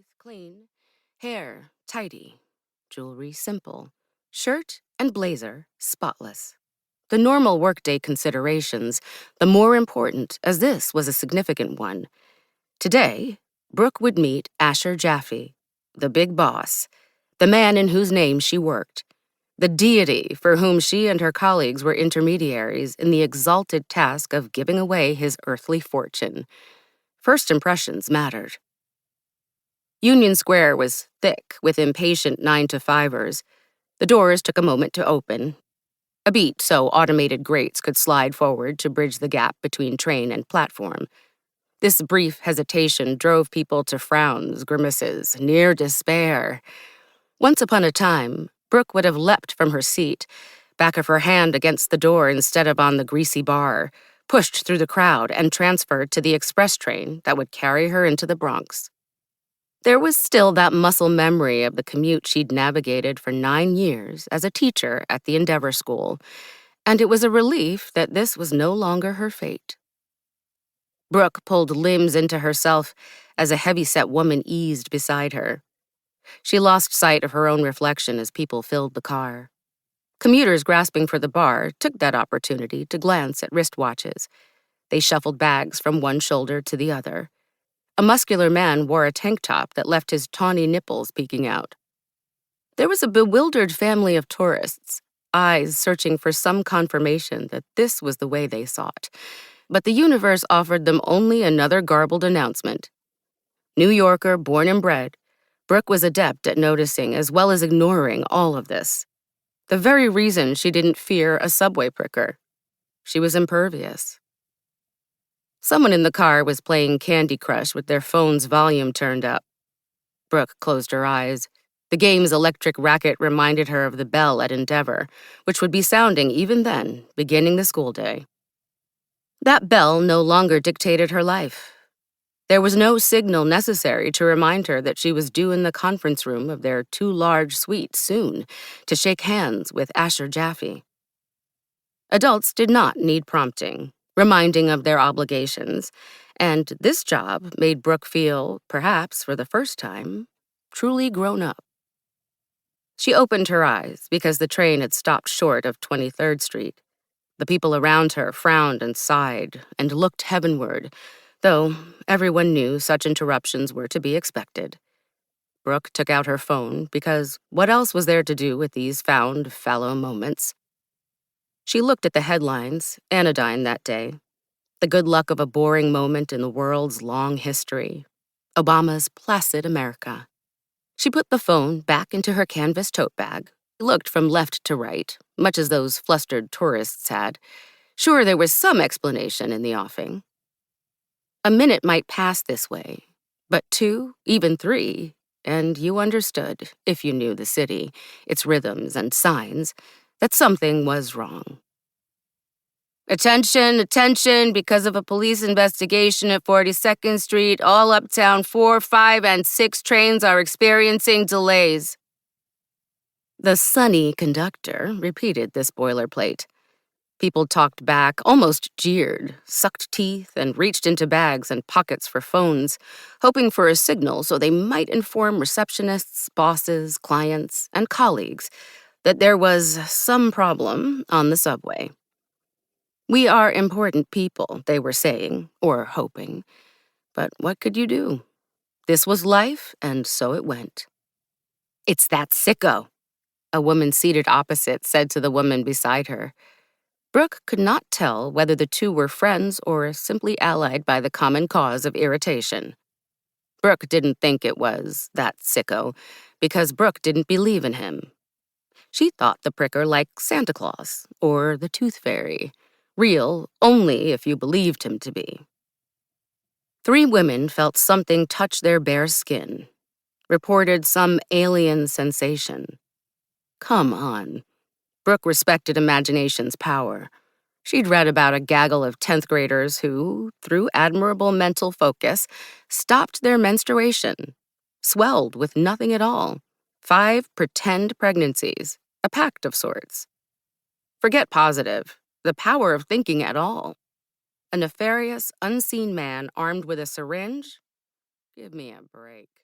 Teeth clean, hair tidy, jewelry simple, shirt and blazer spotless. The normal workday considerations, the more important, as this was a significant one. Today, Brooke would meet Asher Jaffe, the big boss, the man in whose name she worked, the deity for whom she and her colleagues were intermediaries in the exalted task of giving away his earthly fortune. First impressions mattered. Union Square was thick with impatient 9-to-5ers. The doors took a moment to open, a beat so automated grates could slide forward to bridge the gap between train and platform. This brief hesitation drove people to frowns, grimaces, near despair. Once upon a time, Brooke would have leapt from her seat, back of her hand against the door instead of on the greasy bar, pushed through the crowd and transferred to the express train that would carry her into the Bronx. There was still that muscle memory of the commute she'd navigated for 9 years as a teacher at the Endeavor School, and it was a relief that this was no longer her fate. Brooke pulled limbs into herself as a heavy-set woman eased beside her. She lost sight of her own reflection as people filled the car. Commuters grasping for the bar took that opportunity to glance at wristwatches. They shuffled bags from one shoulder to the other. A muscular man wore a tank top that left his tawny nipples peeking out. There was a bewildered family of tourists, eyes searching for some confirmation that this was the way they sought. But the universe offered them only another garbled announcement. New Yorker born and bred, Brooke was adept at noticing as well as ignoring all of this. The very reason she didn't fear a subway pricker. She was impervious. Someone in the car was playing Candy Crush with their phone's volume turned up. Brooke closed her eyes. The game's electric racket reminded her of the bell at Endeavor, which would be sounding even then, beginning the school day. That bell no longer dictated her life. There was no signal necessary to remind her that she was due in the conference room of their too-large suite soon to shake hands with Asher Jaffe. Adults did not need prompting, reminding of their obligations, and this job made Brooke feel, perhaps for the first time, truly grown up. She opened her eyes because the train had stopped short of 23rd Street. The people around her frowned and sighed and looked heavenward, though everyone knew such interruptions were to be expected. Brooke took out her phone because what else was there to do with these found fallow moments? She looked at the headlines, anodyne that day. The good luck of a boring moment in the world's long history. Obama's placid America. She put the phone back into her canvas tote bag, looked from left to right, much as those flustered tourists had. Sure, there was some explanation in the offing. A minute might pass this way, but 2, even 3, and you understood, if you knew the city, its rhythms and signs, that something was wrong. Attention, attention, because of a police investigation at 42nd Street, all uptown 4, 5, and 6 trains are experiencing delays. The sunny conductor repeated this boilerplate. People talked back, almost jeered, sucked teeth, and reached into bags and pockets for phones, hoping for a signal so they might inform receptionists, bosses, clients, and colleagues that there was some problem on the subway. We are important people, they were saying, or hoping. But what could you do? This was life, and so it went. "It's that sicko," a woman seated opposite said to the woman beside her. Brooke could not tell whether the two were friends or simply allied by the common cause of irritation. Brooke didn't think it was that sicko because Brooke didn't believe in him. She thought the pricker like Santa Claus or the Tooth Fairy, real only if you believed him to be. 3 women felt something touch their bare skin, reported some alien sensation. Come on. Brooke respected imagination's power. She'd read about a gaggle of 10th graders who, through admirable mental focus, stopped their menstruation, swelled with nothing at all, 5 pretend pregnancies, a pact of sorts. Forget positive, the power of thinking at all. A nefarious, unseen man armed with a syringe? Give me a break.